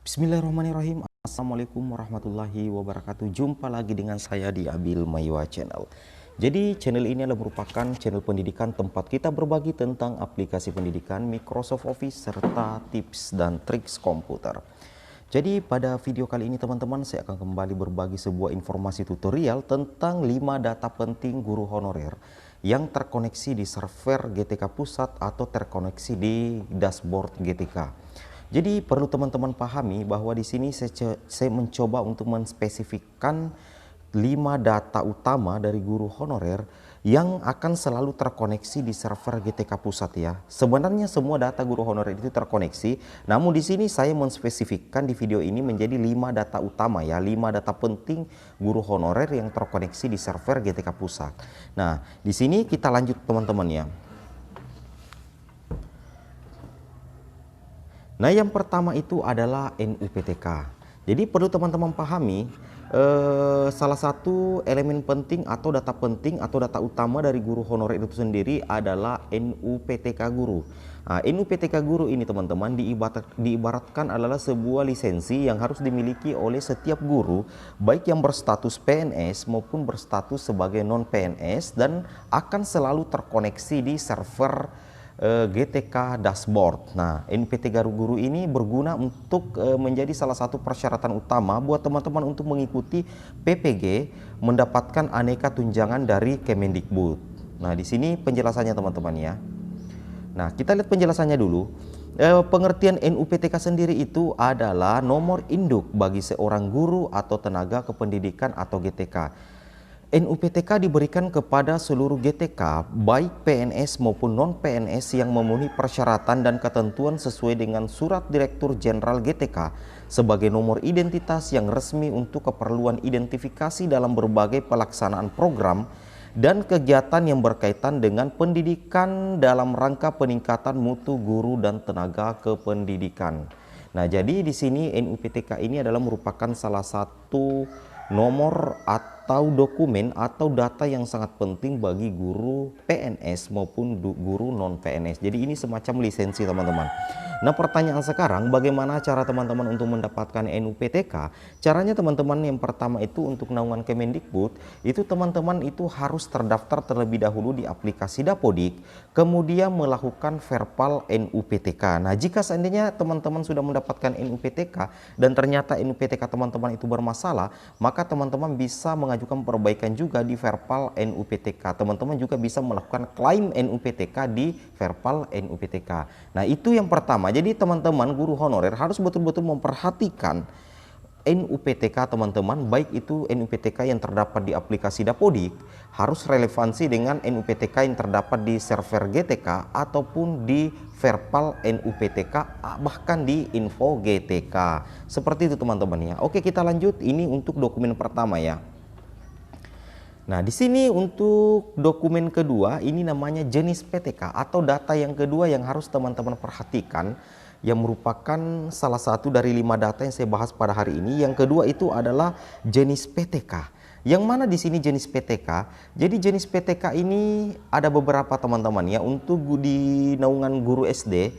Bismillahirrahmanirrahim. Assalamualaikum warahmatullahi wabarakatuh. Jumpa lagi dengan saya di Abil Maywa Channel. Jadi channel ini adalah merupakan channel pendidikan tempat kita berbagi tentang aplikasi pendidikan, Microsoft Office, serta tips dan triks komputer. Jadi pada video kali ini teman-teman, saya akan kembali berbagi sebuah informasi tutorial tentang 5 data penting guru honorer yang terkoneksi di server GTK Pusat atau terkoneksi di dashboard GTK. Jadi perlu teman-teman pahami bahwa di sini saya mencoba untuk menspesifikkan 5 data utama dari guru honorer yang akan selalu terkoneksi di server GTK Pusat ya. Sebenarnya semua data guru honorer itu terkoneksi, namun di sini saya menspesifikkan di video ini menjadi 5 data utama ya, 5 data penting guru honorer yang terkoneksi di server GTK Pusat. Nah, di sini kita lanjut teman-teman ya. Nah, yang pertama itu adalah NUPTK. Jadi perlu teman-teman pahami, salah satu elemen penting atau data utama dari guru honorer itu sendiri adalah NUPTK guru. Nah, NUPTK guru ini teman-teman diibaratkan adalah sebuah lisensi yang harus dimiliki oleh setiap guru, baik yang berstatus PNS maupun berstatus sebagai non PNS, dan akan selalu terkoneksi di server GTK dashboard. Nah, NUPTK guru ini berguna untuk menjadi salah satu persyaratan utama buat teman-teman untuk mengikuti PPG, mendapatkan aneka tunjangan dari Kemendikbud. Nah, di sini penjelasannya teman-teman ya. Nah, kita lihat penjelasannya dulu. Pengertian NUPTK sendiri itu adalah nomor induk bagi seorang guru atau tenaga kependidikan atau GTK. NUPTK diberikan kepada seluruh GTK, baik PNS maupun non-PNS yang memenuhi persyaratan dan ketentuan sesuai dengan Surat Direktur Jenderal GTK sebagai nomor identitas yang resmi untuk keperluan identifikasi dalam berbagai pelaksanaan program dan kegiatan yang berkaitan dengan pendidikan dalam rangka peningkatan mutu guru dan tenaga kependidikan. Nah, jadi di sini NUPTK ini adalah merupakan salah satu nomor atau dokumen atau data yang sangat penting bagi guru PNS maupun guru non PNS. Jadi ini semacam lisensi teman-teman. Nah, pertanyaan sekarang, bagaimana cara teman-teman untuk mendapatkan NUPTK? Caranya teman-teman, yang pertama itu untuk naungan Kemendikbud, itu teman-teman itu harus terdaftar terlebih dahulu di aplikasi Dapodik, kemudian melakukan verpal NUPTK. Nah, jika seandainya teman-teman sudah mendapatkan NUPTK dan ternyata NUPTK teman-teman itu bermasalah, maka teman-teman bisa mengajukan perbaikan juga di verpal NUPTK. Teman-teman juga bisa melakukan klaim NUPTK di verpal NUPTK. Nah, itu yang pertama. Jadi teman-teman guru honorer harus betul-betul memperhatikan NUPTK teman-teman, baik itu NUPTK yang terdapat di aplikasi Dapodik harus relevansi dengan NUPTK yang terdapat di server GTK ataupun di verpal NUPTK, bahkan di info GTK. Seperti itu teman-teman ya. Oke, kita lanjut. Ini untuk dokumen pertama ya. Nah, di sini untuk dokumen kedua, ini namanya jenis PTK atau data yang kedua yang harus teman-teman perhatikan, yang merupakan salah satu dari 5 data yang saya bahas pada hari ini. Yang kedua itu adalah jenis PTK. Yang mana di sini jenis PTK? Jadi jenis PTK ini ada beberapa teman-teman ya. Untuk di naungan guru SD,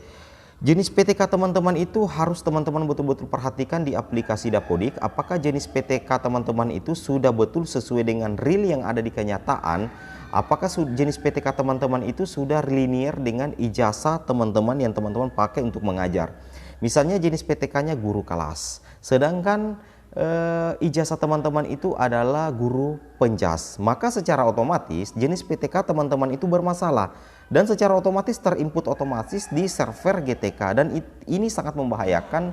jenis PTK teman-teman itu harus teman-teman betul-betul perhatikan di aplikasi Dapodik. Apakah jenis PTK teman-teman itu sudah betul sesuai dengan real yang ada di kenyataan? Apakah jenis PTK teman-teman itu sudah linear dengan ijazah teman-teman yang teman-teman pakai untuk mengajar? Misalnya jenis PTK-nya guru kelas, sedangkan ijazah teman-teman itu adalah guru penjas, maka secara otomatis jenis PTK teman-teman itu bermasalah dan secara otomatis terinput otomatis di server GTK, dan ini sangat membahayakan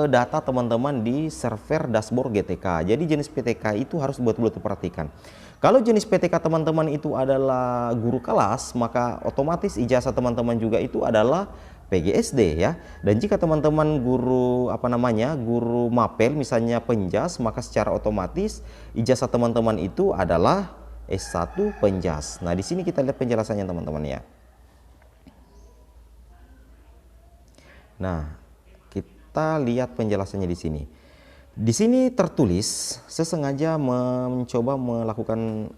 data teman-teman di server dashboard GTK. Jadi jenis PTK itu harus betul-betul perhatikan. Kalau jenis PTK teman-teman itu adalah guru kelas, maka otomatis ijazah teman-teman juga itu adalah PGSD ya. Dan jika teman-teman guru guru mapel misalnya penjas, maka secara otomatis ijazah teman-teman itu adalah S1 penjas. Nah, di sini kita lihat penjelasannya teman-teman ya. Nah, kita lihat penjelasannya di sini. Di sini tertulis, saya sengaja mencoba melakukan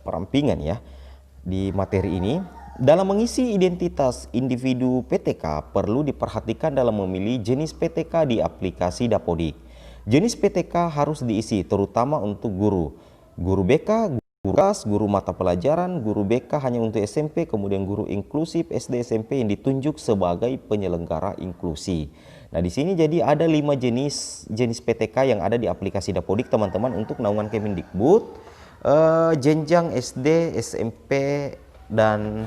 perampingan ya di materi ini. Dalam mengisi identitas individu PTK, perlu diperhatikan dalam memilih jenis PTK di aplikasi Dapodik. Jenis PTK harus diisi terutama untuk guru. Guru BK, guru kelas, guru mata pelajaran, guru BK hanya untuk SMP, kemudian guru inklusif SD SMP yang ditunjuk sebagai penyelenggara inklusi. Nah, di sini jadi ada 5 jenis PTK yang ada di aplikasi Dapodik, teman-teman, untuk naungan Kemendikbud, jenjang SD, SMP, dan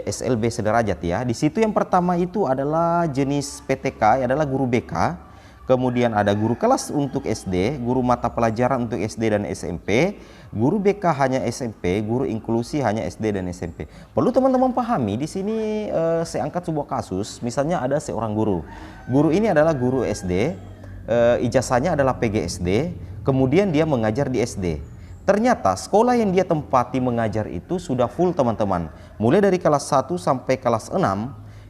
SLB sederajat ya. Di situ yang pertama itu adalah jenis PTK adalah guru BK, kemudian ada guru kelas untuk SD, guru mata pelajaran untuk SD dan SMP, guru BK hanya SMP, guru inklusi hanya SD dan SMP. Perlu teman-teman pahami di sini saya angkat sebuah kasus, misalnya ada seorang guru. Guru ini adalah guru SD, ijazahnya adalah PGSD, kemudian dia mengajar di SD. Ternyata sekolah yang dia tempati mengajar itu sudah full, teman-teman. Mulai dari kelas 1 sampai kelas 6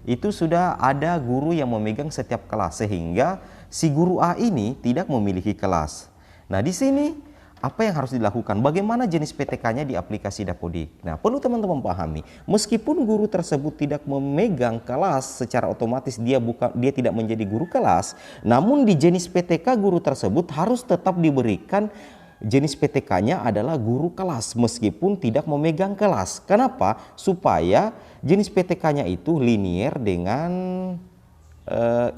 itu sudah ada guru yang memegang setiap kelas, sehingga si guru A ini tidak memiliki kelas. Nah, di sini apa yang harus dilakukan? Bagaimana jenis PTK-nya di aplikasi Dapodik? Nah, perlu teman-teman pahami, meskipun guru tersebut tidak memegang kelas, secara otomatis dia tidak menjadi guru kelas, namun di jenis PTK guru tersebut harus tetap diberikan jenis PTK-nya adalah guru kelas meskipun tidak memegang kelas. Kenapa? Supaya jenis PTK-nya itu linier dengan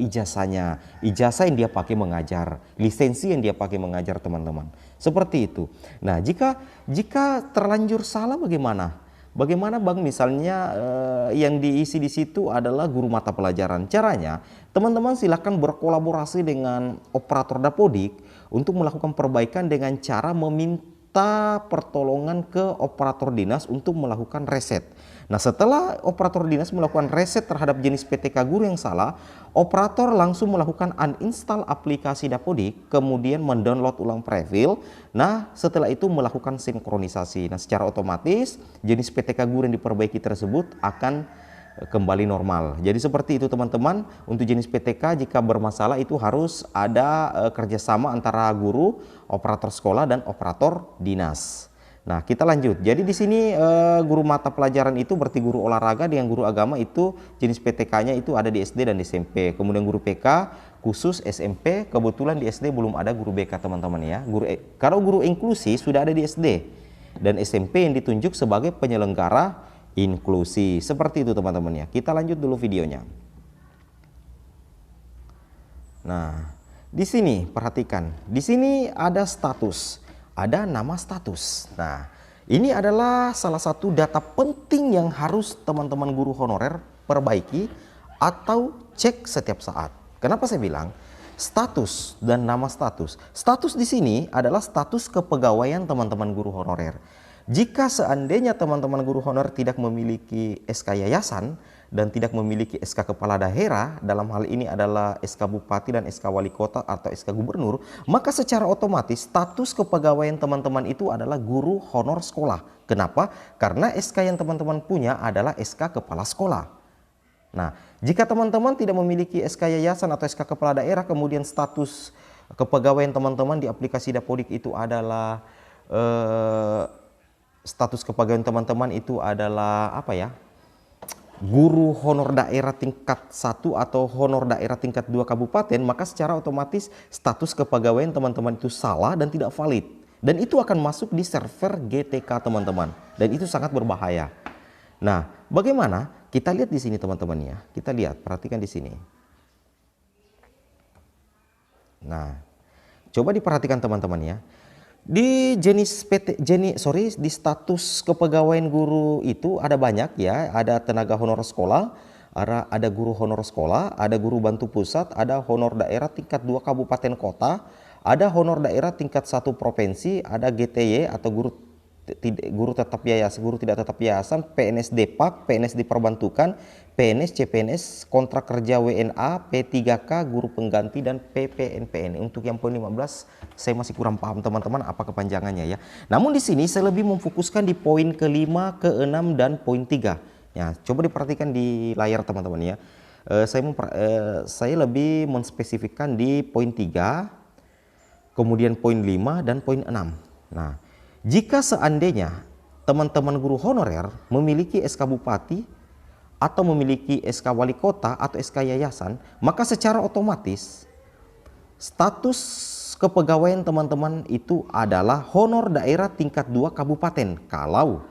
ijazahnya. Ijazah yang dia pakai mengajar, lisensi yang dia pakai mengajar, teman-teman. Seperti itu. Nah, jika terlanjur salah bagaimana? Bagaimana Bang, misalnya yang diisi di situ adalah guru mata pelajaran. Caranya, teman-teman silakan berkolaborasi dengan operator Dapodik untuk melakukan perbaikan dengan cara meminta pertolongan ke operator dinas untuk melakukan reset. Nah, setelah operator dinas melakukan reset terhadap jenis PTK guru yang salah, operator langsung melakukan uninstall aplikasi Dapodik, kemudian mendownload ulang profil. Nah, setelah itu melakukan sinkronisasi. Nah, secara otomatis jenis PTK guru yang diperbaiki tersebut akan kembali normal. Jadi seperti itu, teman-teman. Untuk jenis PTK jika bermasalah itu harus ada kerjasama antara guru, operator sekolah, dan operator dinas. Nah, kita lanjut. Jadi di sini guru mata pelajaran itu berarti guru olahraga, dengan guru agama itu jenis PTK-nya itu ada di SD dan SMP. Kemudian guru PK khusus SMP, kebetulan di SD belum ada guru BK, teman-teman ya. Kalau guru inklusi sudah ada di SD dan SMP yang ditunjuk sebagai penyelenggara inklusi. Seperti itu, teman-teman ya. Kita lanjut dulu videonya. Nah, di sini perhatikan. Di sini ada status. Ada nama status. Nah, ini adalah salah satu data penting yang harus teman-teman guru honorer perbaiki atau cek setiap saat. Kenapa saya bilang status dan nama status? Status di sini adalah status kepegawaian teman-teman guru honorer. Jika seandainya teman-teman guru honorer tidak memiliki SK yayasan dan tidak memiliki SK kepala daerah, dalam hal ini adalah SK bupati dan SK wali kota atau SK gubernur, maka secara otomatis status kepegawaian teman-teman itu adalah guru honor sekolah. Kenapa? Karena SK yang teman-teman punya adalah SK kepala sekolah. Nah, jika teman-teman tidak memiliki SK yayasan atau SK kepala daerah, kemudian status kepegawaian teman-teman di aplikasi Dapodik itu adalah status kepegawaian teman-teman itu adalah apa ya? Guru honor daerah tingkat 1 atau honor daerah tingkat 2 kabupaten, maka secara otomatis status kepegawaian teman-teman itu salah dan tidak valid. Dan itu akan masuk di server GTK, teman-teman. Dan itu sangat berbahaya. Nah, bagaimana? Kita lihat di sini, teman-teman ya. Kita lihat, perhatikan di sini. Nah, coba diperhatikan, teman-teman ya. Di di status kepegawaian guru itu ada banyak ya, ada tenaga honor sekolah, ada guru honor sekolah, ada guru bantu pusat, ada honor daerah tingkat 2 kabupaten kota, ada honor daerah tingkat 1 provinsi, ada GTY atau guru tetap yayasan, guru tidak tetap yayasan, PNS Depak, PNS diperbantukan, PNS, CPNS, kontrak kerja WNA, P3K, guru pengganti, dan PPNPN. Untuk yang poin 15 saya masih kurang paham, teman-teman, apa kepanjangannya ya. Namun di sini saya lebih memfokuskan di poin ke-5, ke-6, dan poin 3. Ya, coba diperhatikan di layar, teman-teman ya. Saya lebih menspesifikkan di poin 3, kemudian poin 5, dan poin 6. Nah, jika seandainya teman-teman guru honorer memiliki SK Bupati atau memiliki SK Wali Kota atau SK Yayasan, maka secara otomatis status kepegawaian teman-teman itu adalah honor daerah tingkat 2 kabupaten kalau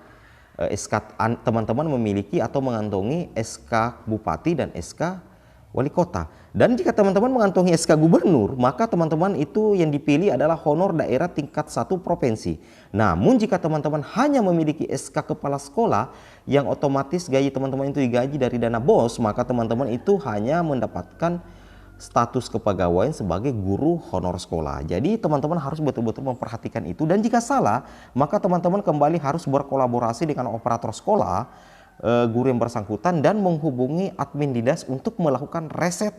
SK teman-teman memiliki atau mengantongi SK Bupati dan SK Wali Kota. Dan jika teman-teman mengantongi SK Gubernur, maka teman-teman itu yang dipilih adalah honor daerah tingkat 1 provinsi. Namun jika teman-teman hanya memiliki SK Kepala Sekolah yang otomatis gaji teman-teman itu digaji dari dana BOS, maka teman-teman itu hanya mendapatkan status kepegawaian sebagai guru honor sekolah. Jadi teman-teman harus betul-betul memperhatikan itu, dan jika salah maka teman-teman kembali harus berkolaborasi dengan operator sekolah, guru yang bersangkutan, dan menghubungi admin dinas untuk melakukan reset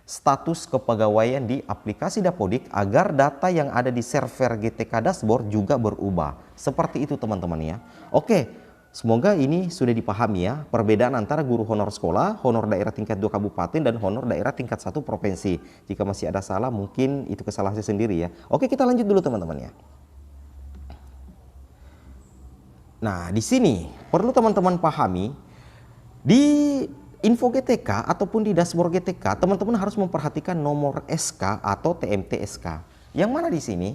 status kepegawaian di aplikasi Dapodik agar data yang ada di server GTK Dashboard juga berubah. Seperti itu teman-teman ya. Oke. Semoga ini sudah dipahami ya, perbedaan antara guru honor sekolah, honor daerah tingkat 2 kabupaten, dan honor daerah tingkat 1 provinsi. Jika masih ada salah, mungkin itu kesalahan saya sendiri ya. Oke, kita lanjut dulu teman-teman ya. Nah, di sini perlu teman-teman pahami, di info GTK ataupun di dashboard GTK, teman-teman harus memperhatikan nomor SK atau TMT SK. Yang mana di sini?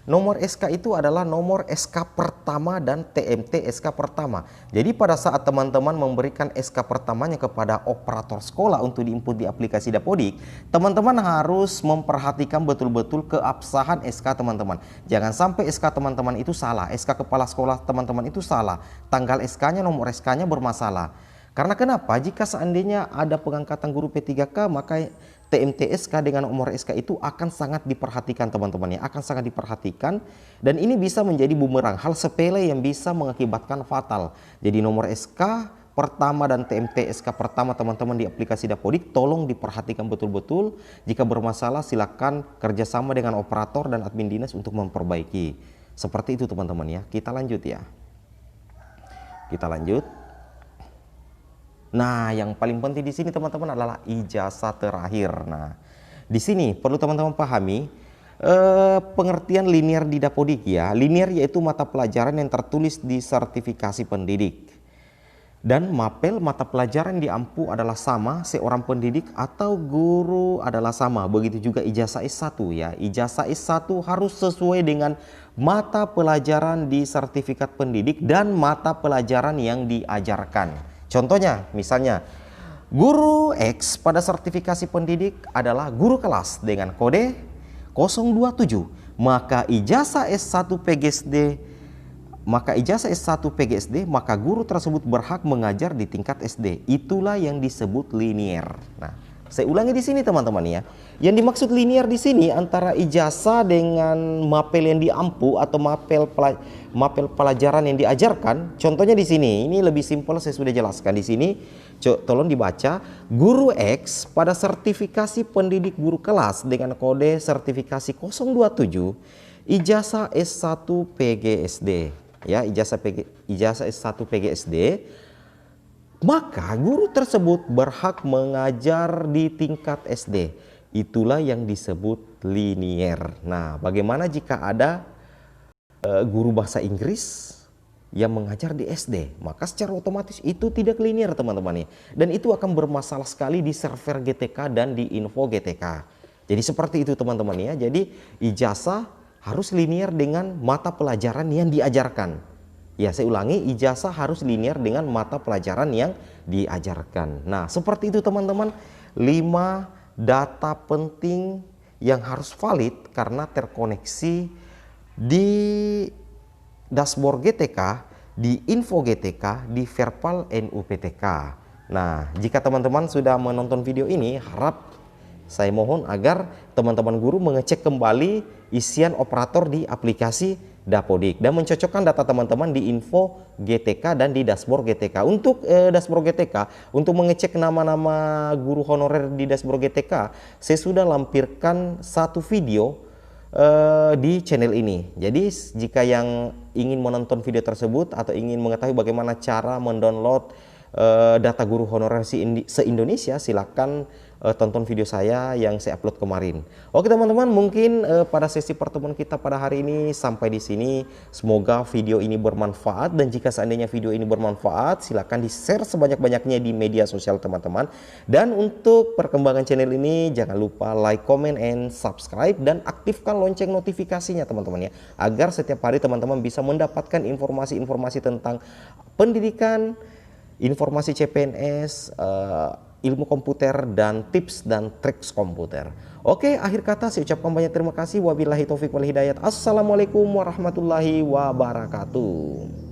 Nomor SK itu adalah nomor SK pertama dan TMT SK pertama. Jadi pada saat teman-teman memberikan SK pertamanya kepada operator sekolah untuk diinput di aplikasi Dapodik, teman-teman harus memperhatikan betul-betul keabsahan SK teman-teman. Jangan sampai SK teman-teman itu salah, SK kepala sekolah teman-teman itu salah, tanggal SK-nya, nomor SK-nya bermasalah. Karena kenapa? Jika seandainya ada pengangkatan guru P3K, maka TMT SK dengan nomor SK itu akan sangat diperhatikan teman-teman ya, akan sangat diperhatikan, dan ini bisa menjadi bumerang, hal sepele yang bisa mengakibatkan fatal. Jadi nomor SK pertama dan TMT SK pertama teman-teman di aplikasi Dapodik tolong diperhatikan betul-betul. Jika bermasalah silakan kerjasama dengan operator dan admin dinas untuk memperbaiki. Seperti itu teman-teman ya. Kita lanjut ya. Kita lanjut. Nah, yang paling penting di sini teman-teman adalah ijazah terakhir. Nah, di sini perlu teman-teman pahami pengertian linear di Dapodik ya. Linear yaitu mata pelajaran yang tertulis di sertifikasi pendidik. Dan mapel mata pelajaran di AMPU adalah sama, seorang pendidik atau guru adalah sama. Begitu juga ijazah S1 ya. Ijazah S1 harus sesuai dengan mata pelajaran di sertifikat pendidik dan mata pelajaran yang diajarkan. Contohnya, misalnya guru X pada sertifikasi pendidik adalah guru kelas dengan kode 027, maka ijazah S1 PGSD, maka guru tersebut berhak mengajar di tingkat SD. Itulah yang disebut linear. Nah, saya ulangi di sini teman-teman ya. Yang dimaksud linear di sini antara ijazah dengan mapel yang diampu atau mapel pelajaran yang diajarkan. Contohnya di sini, ini lebih simpel, saya sudah jelaskan di sini. Tolong dibaca. Guru X pada sertifikasi pendidik guru kelas dengan kode sertifikasi 027, ijazah S1 PGSD. Ya, ijazah S1 PGSD. Maka guru tersebut berhak mengajar di tingkat SD. Itulah yang disebut linear. Nah, bagaimana jika ada guru bahasa Inggris yang mengajar di SD? Maka secara otomatis itu tidak linear teman-teman ya. Dan itu akan bermasalah sekali di server GTK dan di info GTK. Jadi seperti itu teman-teman ya. Jadi ijazah harus linear dengan mata pelajaran yang diajarkan. Ya, saya ulangi, ijazah harus linear dengan mata pelajaran yang diajarkan. Nah, seperti itu teman-teman, 5 data penting yang harus valid karena terkoneksi di dashboard GTK, di info GTK, di Verpal NUPTK. Nah, jika teman-teman sudah menonton video ini, saya mohon agar teman-teman guru mengecek kembali isian operator di aplikasi Dapodik dan mencocokkan data teman-teman di info GTK dan di dashboard GTK. Untuk dashboard GTK, untuk mengecek nama-nama guru honorer di dashboard GTK, saya sudah lampirkan satu video di channel ini. Jadi jika yang ingin menonton video tersebut atau ingin mengetahui bagaimana cara mendownload data guru honorer se-Indonesia, silakan tonton video saya yang saya upload kemarin. Oke teman-teman, mungkin pada sesi pertemuan kita pada hari ini sampai di sini. Semoga video ini bermanfaat, dan jika seandainya video ini bermanfaat, silakan di-share sebanyak-banyaknya di media sosial teman-teman. Dan untuk perkembangan channel ini jangan lupa like, comment, and subscribe, dan aktifkan lonceng notifikasinya teman-teman ya, agar setiap hari teman-teman bisa mendapatkan informasi-informasi tentang pendidikan, informasi CPNS, ilmu komputer, dan tips dan trik komputer. Oke, akhir kata saya ucapkan banyak terima kasih. Wabillahi taufik wal hidayat. Assalamualaikum warahmatullahi wabarakatuh.